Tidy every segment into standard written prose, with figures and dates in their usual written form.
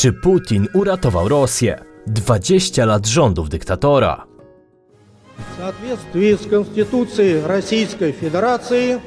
Czy Putin uratował Rosję? 20 lat rządów dyktatora. В соответствии с Конституцией Российской Федерации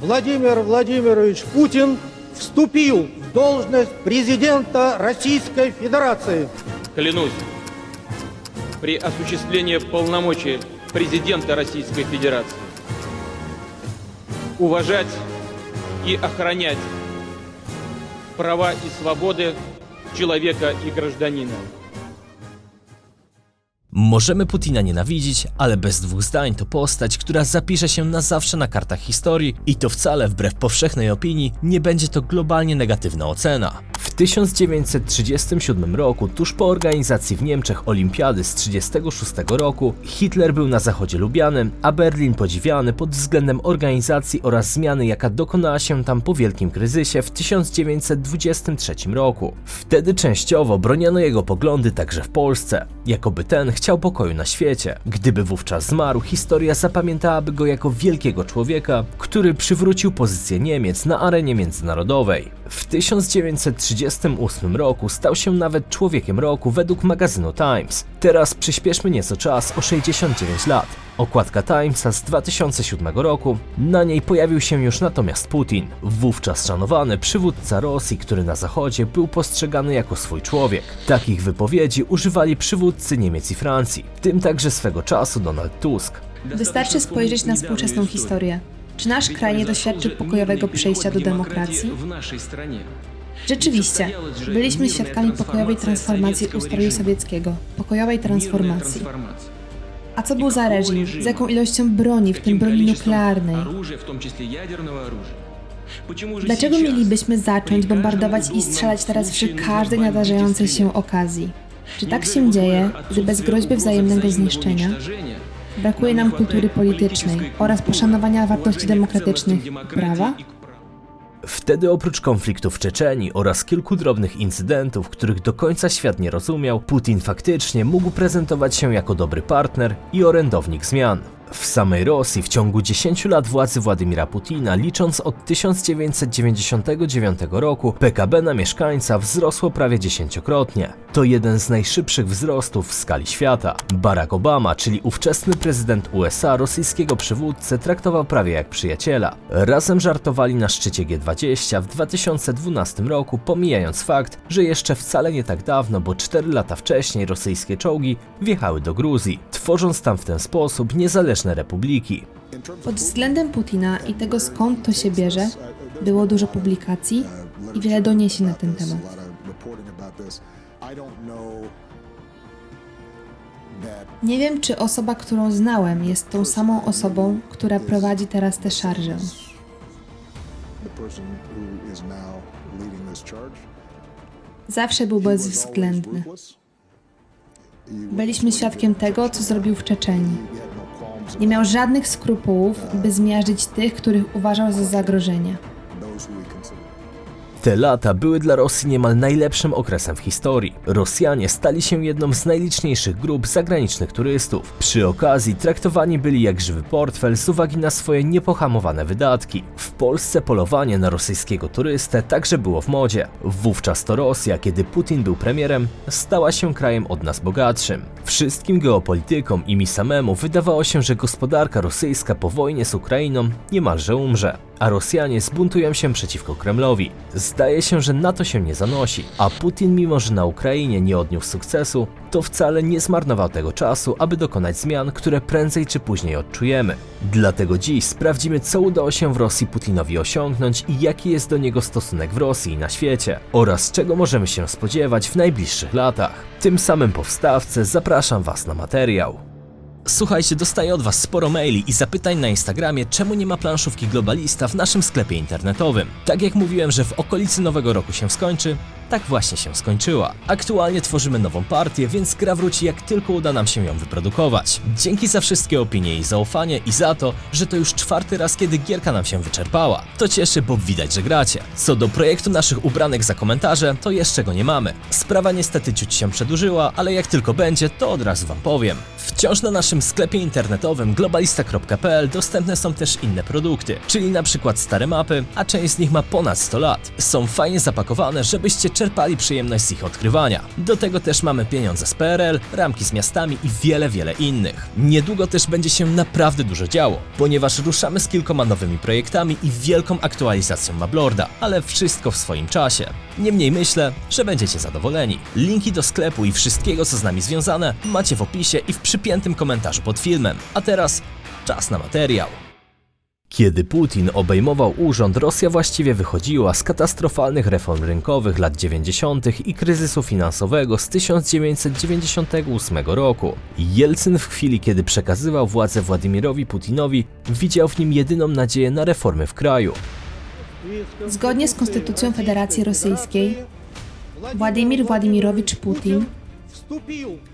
Владимир Владимирович Путин вступил в должность президента Российской Федерации. Клянусь, при осуществлении полномочий президента Российской Федерации уважать и охранять права и свободы человека и гражданина. Możemy Putina nienawidzić, ale bez dwóch zdań to postać, która zapisze się na zawsze na kartach historii i to wcale wbrew powszechnej opinii nie będzie to globalnie negatywna ocena. W 1937 roku, tuż po organizacji w Niemczech Olimpiady z 1936 roku, Hitler był na zachodzie lubiany, a Berlin podziwiany pod względem organizacji oraz zmiany, jaka dokonała się tam po wielkim kryzysie w 1923 roku. Wtedy częściowo broniono jego poglądy także w Polsce, jakoby ten chciał pokoju na świecie. Gdyby wówczas zmarł, historia zapamiętałaby go jako wielkiego człowieka, który przywrócił pozycję Niemiec na arenie międzynarodowej. W 1938 roku stał się nawet człowiekiem roku według magazynu Times. Teraz przyspieszmy nieco czas o 69 lat. Okładka Timesa z 2007 roku, na niej pojawił się już natomiast Putin, wówczas szanowany przywódca Rosji, który na zachodzie był postrzegany jako swój człowiek. Takich wypowiedzi używali przywódcy Niemiec i Francji, w tym także swego czasu Donald Tusk. Wystarczy spojrzeć na współczesną historię. Czy nasz kraj nie doświadczył pokojowego przejścia do demokracji? Rzeczywiście, byliśmy świadkami pokojowej transformacji ustroju sowieckiego, pokojowej transformacji. A co był za reżim? Z jaką ilością broni, w tym broni nuklearnej? Dlaczego mielibyśmy zacząć bombardować i strzelać teraz przy każdej nadarzającej się okazji? Czy tak się dzieje, gdy bez groźby wzajemnego zniszczenia brakuje nam kultury politycznej oraz poszanowania wartości demokratycznych, prawa? Wtedy oprócz konfliktu w Czeczenii oraz kilku drobnych incydentów, których do końca świat nie rozumiał, Putin faktycznie mógł prezentować się jako dobry partner i orędownik zmian. W samej Rosji w ciągu 10 lat władzy Władimira Putina, licząc od 1999 roku, PKB na mieszkańca wzrosło prawie 10-krotnie. To jeden z najszybszych wzrostów w skali świata. Barack Obama, czyli ówczesny prezydent USA, rosyjskiego przywódcę traktował prawie jak przyjaciela. Razem żartowali na szczycie G20 w 2012 roku, pomijając fakt, że jeszcze wcale nie tak dawno, bo 4 lata wcześniej rosyjskie czołgi wjechały do Gruzji, tworząc tam w ten sposób niezależne republiki. Pod względem Putina i tego, skąd to się bierze, było dużo publikacji i wiele doniesień na ten temat. Nie wiem, czy osoba, którą znałem, jest tą samą osobą, która prowadzi teraz tę szarżę. Zawsze był bezwzględny. Byliśmy świadkiem tego, co zrobił w Czeczenii. Nie miał żadnych skrupułów, by zmiażdżyć tych, których uważał za zagrożenie. Te lata były dla Rosji niemal najlepszym okresem w historii. Rosjanie stali się jedną z najliczniejszych grup zagranicznych turystów. Przy okazji traktowani byli jak żywy portfel z uwagi na swoje niepohamowane wydatki. W Polsce polowanie na rosyjskiego turystę także było w modzie. Wówczas to Rosja, kiedy Putin był premierem, stała się krajem od nas bogatszym. Wszystkim geopolitykom i mi samemu wydawało się, że gospodarka rosyjska po wojnie z Ukrainą niemalże umrze, a Rosjanie zbuntują się przeciwko Kremlowi. Zdaje się, że na to się nie zanosi, a Putin, mimo że na Ukrainie nie odniósł sukcesu, to wcale nie zmarnował tego czasu, aby dokonać zmian, które prędzej czy później odczujemy. Dlatego dziś sprawdzimy, co udało się w Rosji Putinowi osiągnąć i jaki jest do niego stosunek w Rosji i na świecie, oraz czego możemy się spodziewać w najbliższych latach. Tym samym po wstawce zapraszam Was na materiał. Słuchajcie, dostaję od Was sporo maili i zapytań na Instagramie, czemu nie ma planszówki Globalista w naszym sklepie internetowym. Tak jak mówiłem, że w okolicy nowego roku się skończy, tak właśnie się skończyła. Aktualnie tworzymy nową partię, więc gra wróci jak tylko uda nam się ją wyprodukować. Dzięki za wszystkie opinie i zaufanie i za to, że to już 4. raz, kiedy gierka nam się wyczerpała. To cieszy, bo widać, że gracie. Co do projektu naszych ubranek za komentarze, to jeszcze go nie mamy. Sprawa niestety ciut się przedłużyła, ale jak tylko będzie, to od razu Wam powiem. Wciąż na naszym sklepie internetowym globalista.pl dostępne są też inne produkty, czyli na przykład stare mapy, a część z nich ma ponad 100 lat. Są fajnie zapakowane, żebyście czerpali przyjemność z ich odkrywania. Do tego też mamy pieniądze z PRL, ramki z miastami i wiele innych. Niedługo też będzie się naprawdę dużo działo, ponieważ ruszamy z kilkoma nowymi projektami i wielką aktualizacją Mablorda, ale wszystko w swoim czasie. Niemniej myślę, że będziecie zadowoleni. Linki do sklepu i wszystkiego, co z nami związane, macie w opisie i w przypiętym komentarzu pod filmem. A teraz czas na materiał. Kiedy Putin obejmował urząd, Rosja właściwie wychodziła z katastrofalnych reform rynkowych lat 90. i kryzysu finansowego z 1998 roku. Jelcyn w chwili, kiedy przekazywał władzę Władimirowi Putinowi, widział w nim jedyną nadzieję na reformy w kraju. Zgodnie z Konstytucją Federacji Rosyjskiej, Władimir Władimirowicz Putin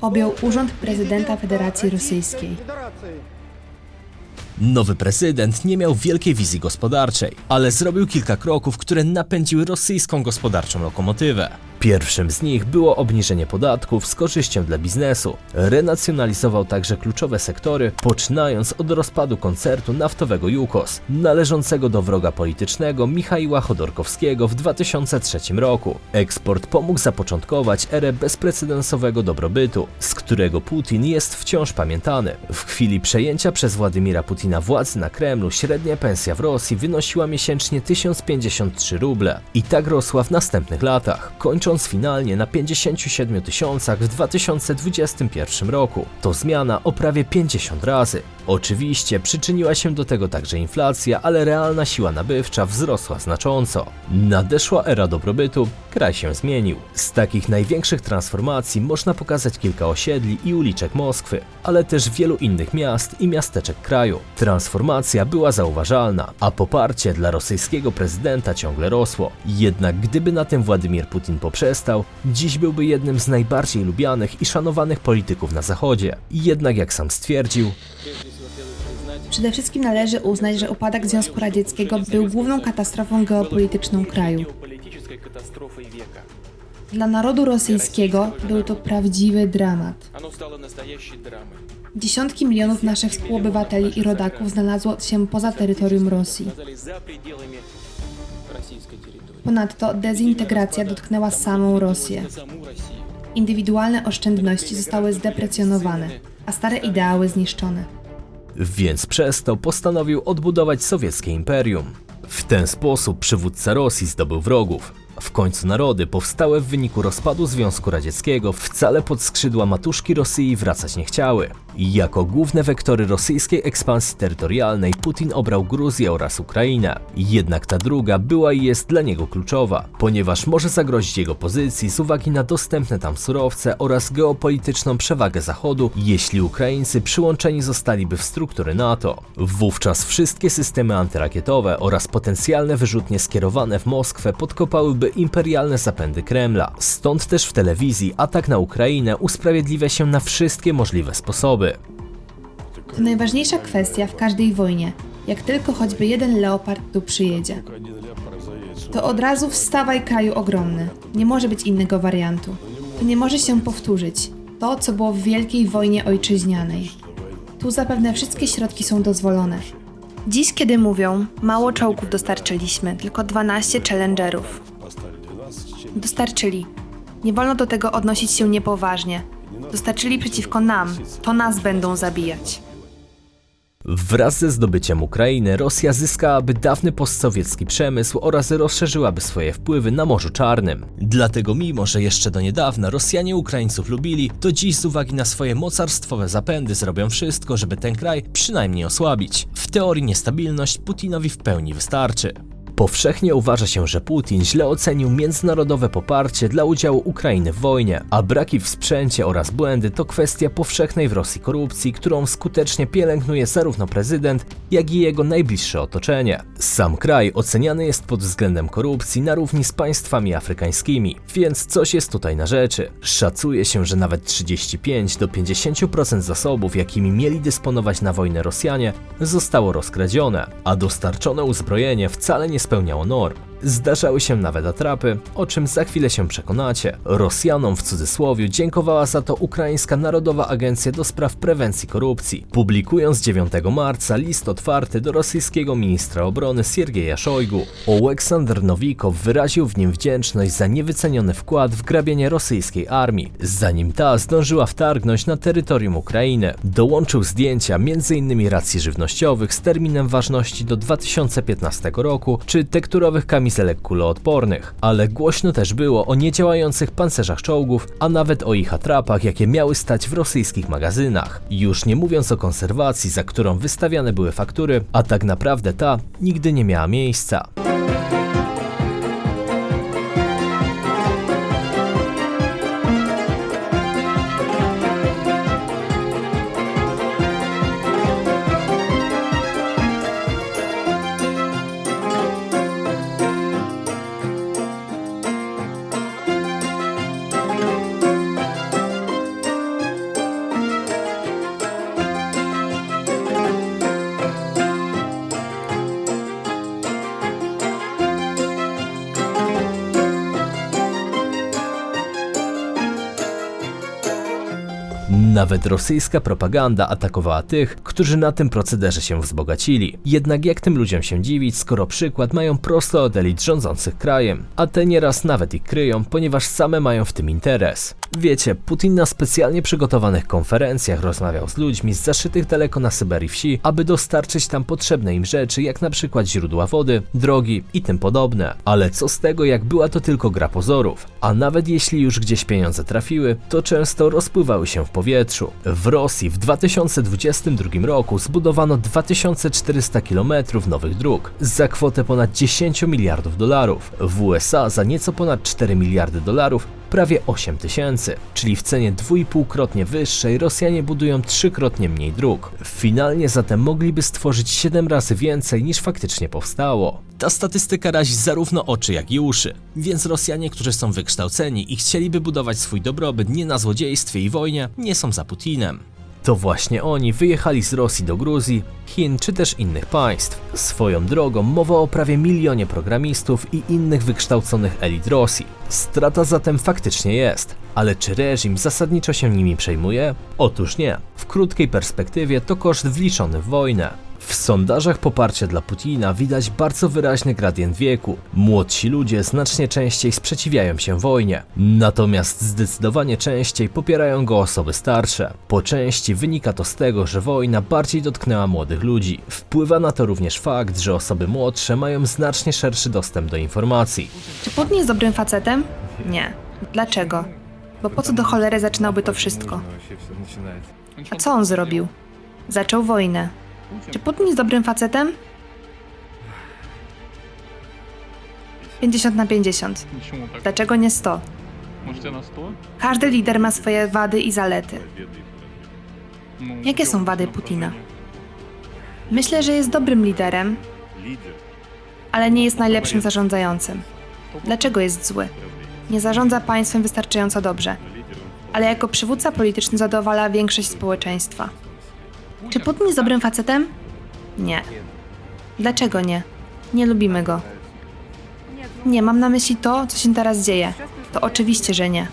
objął urząd prezydenta Federacji Rosyjskiej. Nowy prezydent nie miał wielkiej wizji gospodarczej, ale zrobił kilka kroków, które napędziły rosyjską gospodarczą lokomotywę. Pierwszym z nich było obniżenie podatków z korzyścią dla biznesu. Renacjonalizował także kluczowe sektory, poczynając od rozpadu koncernu naftowego Jukos, należącego do wroga politycznego Michaiła Chodorkowskiego w 2003 roku. Eksport pomógł zapoczątkować erę bezprecedensowego dobrobytu, z którego Putin jest wciąż pamiętany. W chwili przejęcia przez Władimira Putina władzy na Kremlu średnia pensja w Rosji wynosiła miesięcznie 1053 ruble i tak rosła w następnych latach, kończąc finalnie na 57 tysiącach w 2021 roku. To zmiana o prawie 50 razy. Oczywiście przyczyniła się do tego także inflacja, ale realna siła nabywcza wzrosła znacząco. Nadeszła era dobrobytu, kraj się zmienił. Z takich największych transformacji można pokazać kilka osiedli i uliczek Moskwy, ale też wielu innych miast i miasteczek kraju. Transformacja była zauważalna, a poparcie dla rosyjskiego prezydenta ciągle rosło. Jednak gdyby na tym Władimir Putin poprzestał, dziś byłby jednym z najbardziej lubianych i szanowanych polityków na Zachodzie. Jednak jak sam stwierdził, Przede wszystkim należy uznać, że upadek Związku Radzieckiego był główną katastrofą geopolityczną kraju. Dla narodu rosyjskiego był to prawdziwy dramat. Dziesiątki milionów naszych współobywateli i rodaków znalazło się poza terytorium Rosji. Ponadto dezintegracja dotknęła samą Rosję. Indywidualne oszczędności zostały zdeprecjonowane, a stare ideały zniszczone. więc przez to postanowił odbudować sowieckie imperium. W ten sposób przywódca Rosji zdobył wrogów. W końcu narody powstałe w wyniku rozpadu Związku Radzieckiego wcale pod skrzydła matuszki Rosji wracać nie chciały. Jako główne wektory rosyjskiej ekspansji terytorialnej Putin obrał Gruzję oraz Ukrainę. Jednak ta druga była i jest dla niego kluczowa, ponieważ może zagrozić jego pozycji z uwagi na dostępne tam surowce oraz geopolityczną przewagę Zachodu, jeśli Ukraińcy przyłączeni zostaliby w struktury NATO. Wówczas wszystkie systemy antyrakietowe oraz potencjalne wyrzutnie skierowane w Moskwę podkopałyby imperialne zapędy Kremla. Stąd też w telewizji atak na Ukrainę usprawiedliwia się na wszystkie możliwe sposoby. To najważniejsza kwestia w każdej wojnie. Jak tylko choćby jeden leopard tu przyjedzie, to od razu wstawaj, kraju ogromny. Nie może być innego wariantu. To nie może się powtórzyć. To, co było w Wielkiej Wojnie Ojczyźnianej. Tu zapewne wszystkie środki są dozwolone. Dziś, kiedy mówią, mało czołgów dostarczyliśmy, tylko 12 Challengerów. Dostarczyli. Nie wolno do tego odnosić się niepoważnie. Dostarczyli przeciwko nam, to nas będą zabijać. Wraz ze zdobyciem Ukrainy Rosja zyskałaby dawny postsowiecki przemysł oraz rozszerzyłaby swoje wpływy na Morzu Czarnym. Dlatego mimo, że jeszcze do niedawna Rosjanie Ukraińców lubili, to dziś z uwagi na swoje mocarstwowe zapędy zrobią wszystko, żeby ten kraj przynajmniej osłabić. W teorii niestabilność Putinowi w pełni wystarczy. Powszechnie uważa się, że Putin źle ocenił międzynarodowe poparcie dla udziału Ukrainy w wojnie, a braki w sprzęcie oraz błędy to kwestia powszechnej w Rosji korupcji, którą skutecznie pielęgnuje zarówno prezydent, jak i jego najbliższe otoczenie. Sam kraj oceniany jest pod względem korupcji na równi z państwami afrykańskimi, więc coś jest tutaj na rzeczy. Szacuje się, że nawet 35 do 50% zasobów, jakimi mieli dysponować na wojnę Rosjanie, zostało rozkradzione, a dostarczone uzbrojenie wcale nie spełniało norm. Zdarzały się nawet atrapy, o czym za chwilę się przekonacie. Rosjanom w cudzysłowie dziękowała za to Ukraińska Narodowa Agencja do Spraw Prewencji Korupcji, publikując 9 marca list otwarty do rosyjskiego ministra obrony Siergieja Szojgu. Oleksandr Nowikow wyraził w nim wdzięczność za niewyceniony wkład w grabienie rosyjskiej armii, zanim ta zdążyła wtargnąć na terytorium Ukrainy. Dołączył zdjęcia m.in. racji żywnościowych z terminem ważności do 2015 roku, czy tekturowych kamizelek kuloodpornych, ale głośno też było o niedziałających pancerzach czołgów, a nawet o ich atrapach, jakie miały stać w rosyjskich magazynach. Już nie mówiąc o konserwacji, za którą wystawiane były faktury, a tak naprawdę ta nigdy nie miała miejsca. Nawet rosyjska propaganda atakowała tych, którzy na tym procederze się wzbogacili. Jednak jak tym ludziom się dziwić, skoro przykład mają prosto od elit rządzących krajem, a te nieraz nawet ich kryją, ponieważ same mają w tym interes. Wiecie, Putin na specjalnie przygotowanych konferencjach rozmawiał z ludźmi z zaszytych daleko na Syberii wsi, aby dostarczyć tam potrzebne im rzeczy, jak na przykład źródła wody, drogi i tym podobne. Ale co z tego, jak była to tylko gra pozorów? A nawet jeśli już gdzieś pieniądze trafiły, to często rozpływały się w powietrzu. W Rosji w 2022 roku zbudowano 2400 km nowych dróg za kwotę ponad 10 miliardów dolarów. W USA za nieco ponad 4 miliardy dolarów prawie 8 tysięcy, czyli w cenie 2,5-krotnie wyższej Rosjanie budują 3-krotnie mniej dróg. Finalnie zatem mogliby stworzyć 7 razy więcej niż faktycznie powstało. Ta statystyka razi zarówno oczy, jak i uszy, więc Rosjanie, którzy są wykształceni i chcieliby budować swój dobrobyt nie na złodziejstwie i wojnie, nie są za Putinem. To właśnie oni wyjechali z Rosji do Gruzji, Chin czy też innych państw. Swoją drogą mowa o prawie 1 milionie programistów i innych wykształconych elit Rosji. Strata zatem faktycznie jest, ale czy reżim zasadniczo się nimi przejmuje? Otóż nie. W krótkiej perspektywie to koszt wliczony w wojnę. W sondażach poparcia dla Putina widać bardzo wyraźny gradient wieku. Młodsi ludzie znacznie częściej sprzeciwiają się wojnie, natomiast zdecydowanie częściej popierają go osoby starsze. Po części wynika to z tego, że wojna bardziej dotknęła młodych ludzi. Wpływa na to również fakt, że osoby młodsze mają znacznie szerszy dostęp do informacji. Czy Putin jest dobrym facetem? Nie. Dlaczego? Bo po co do cholery zaczynałby to wszystko? A co on zrobił? Zaczął wojnę. Czy Putin jest dobrym facetem? 50/50. Почему так? Dlaczego nie 100? Можете на 100? Każdy lider ma swoje wady i zalety. Ну, Jakie są wady Putina? Myślę, że jest dobrym liderem, ale nie jest najlepszym zarządzającym. Dlaczego jest zły? Nie zarządza państwem wystarczająco dobrze, ale jako przywódca polityczny zadowala większość społeczeństwa. Czy Putin jest dobrym facetem? Nie. Dlaczego nie? Nie lubimy go. Nie, mam na myśli to, co się teraz dzieje. To oczywiście, że nie.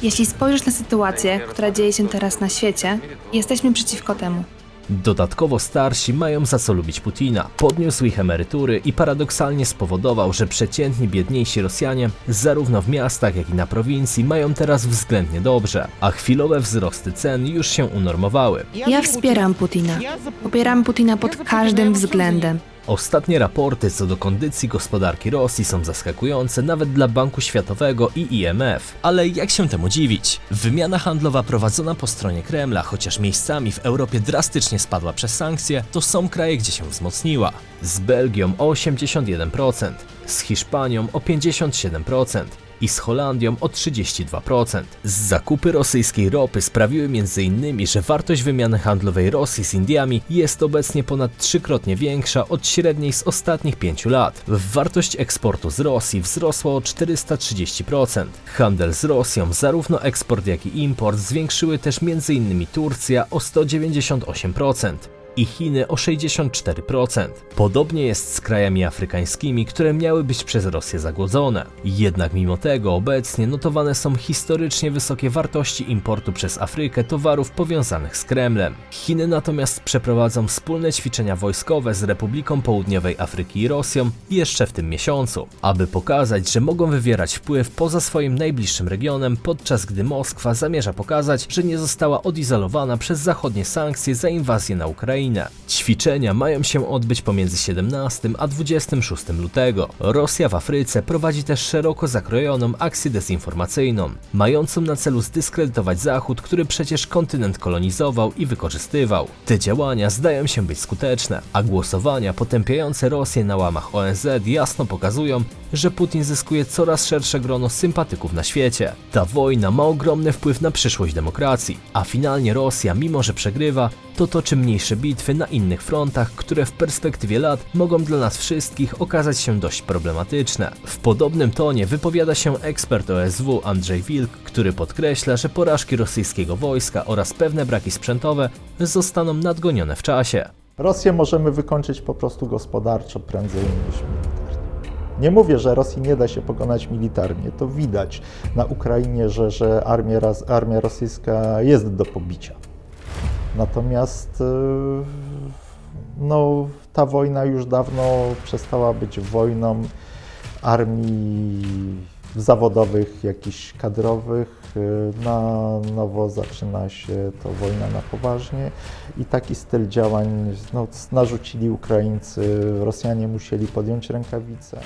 Jeśli spojrzysz na sytuację, która dzieje się teraz na świecie, jesteśmy przeciwko temu. Dodatkowo starsi mają za co lubić Putina. Podniósł ich emerytury i paradoksalnie spowodował, że przeciętni biedniejsi Rosjanie zarówno w miastach, jak i na prowincji mają teraz względnie dobrze, a chwilowe wzrosty cen już się unormowały. Ja wspieram Putina. Popieram Putina pod każdym względem. Ostatnie raporty co do kondycji gospodarki Rosji są zaskakujące nawet dla Banku Światowego i IMF. Ale jak się temu dziwić? Wymiana handlowa prowadzona po stronie Kremla, chociaż miejscami w Europie drastycznie spadła przez sankcje, to są kraje, gdzie się wzmocniła. Z Belgią o 81%, z Hiszpanią o 57%. I z Holandią o 32%. Zakupy rosyjskiej ropy sprawiły m.in., że wartość wymiany handlowej Rosji z Indiami jest obecnie ponad 3-krotnie większa od średniej z ostatnich 5 lat. Wartość eksportu z Rosji wzrosła o 430%. Handel z Rosją, zarówno eksport jak i import, zwiększyły też m.in. Turcja o 198%. i Chiny o 64%. Podobnie jest z krajami afrykańskimi, które miały być przez Rosję zagłodzone. Jednak mimo tego obecnie notowane są historycznie wysokie wartości importu przez Afrykę towarów powiązanych z Kremlem. Chiny natomiast przeprowadzą wspólne ćwiczenia wojskowe z Republiką Południowej Afryki i Rosją jeszcze w tym miesiącu, aby pokazać, że mogą wywierać wpływ poza swoim najbliższym regionem, podczas gdy Moskwa zamierza pokazać, że nie została odizolowana przez zachodnie sankcje za inwazję na Ukrainę. Ćwiczenia mają się odbyć pomiędzy 17 a 26 lutego. Rosja w Afryce prowadzi też szeroko zakrojoną akcję dezinformacyjną, mającą na celu zdyskredytować Zachód, który przecież kontynent kolonizował i wykorzystywał. Te działania zdają się być skuteczne, a głosowania potępiające Rosję na łamach ONZ jasno pokazują, że Putin zyskuje coraz szersze grono sympatyków na świecie. Ta wojna ma ogromny wpływ na przyszłość demokracji, a finalnie Rosja, mimo że przegrywa, to toczy mniejsze bitwy na innych frontach, które w perspektywie lat mogą dla nas wszystkich okazać się dość problematyczne. W podobnym tonie wypowiada się ekspert OSW Andrzej Wilk, który podkreśla, że porażki rosyjskiego wojska oraz pewne braki sprzętowe zostaną nadgonione w czasie. Rosję możemy wykończyć po prostu gospodarczo prędzej niż militarnie. Nie mówię, że Rosji nie da się pokonać militarnie, to widać na Ukrainie, że armia rosyjska jest do pobicia. Natomiast no, ta wojna już dawno przestała być wojną armii zawodowych, jakichś kadrowych. Na nowo zaczyna się to wojna na poważnie i taki styl działań narzucili Ukraińcy, Rosjanie musieli podjąć rękawice.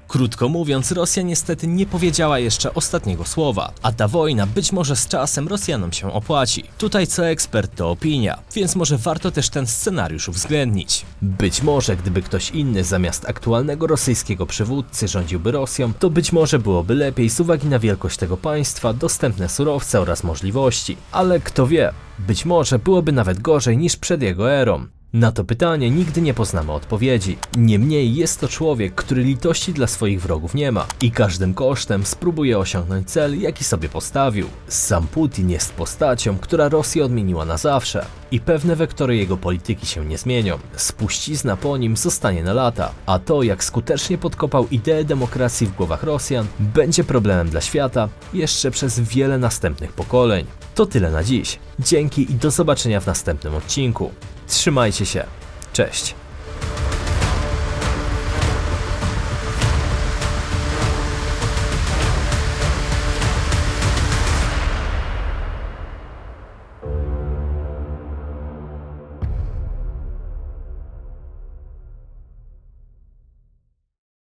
Krótko mówiąc, Rosja niestety nie powiedziała jeszcze ostatniego słowa, a ta wojna być może z czasem Rosjanom się opłaci. Tutaj co ekspert to opinia, więc może warto też ten scenariusz uwzględnić. Być może gdyby ktoś inny zamiast aktualnego rosyjskiego przywódcy rządziłby Rosją, to być może byłoby lepiej z uwagi na wielkość tego państwa, dostępne surowce oraz możliwości. Ale kto wie, być może byłoby nawet gorzej niż przed jego erą. Na to pytanie nigdy nie poznamy odpowiedzi. Niemniej jest to człowiek, który litości dla swoich wrogów nie ma i każdym kosztem spróbuje osiągnąć cel, jaki sobie postawił. Sam Putin jest postacią, która Rosję odmieniła na zawsze i pewne wektory jego polityki się nie zmienią. Spuścizna po nim zostanie na lata, a to, jak skutecznie podkopał ideę demokracji w głowach Rosjan, będzie problemem dla świata jeszcze przez wiele następnych pokoleń. To tyle na dziś. Dzięki i do zobaczenia w następnym odcinku. Trzymajcie się. Cześć.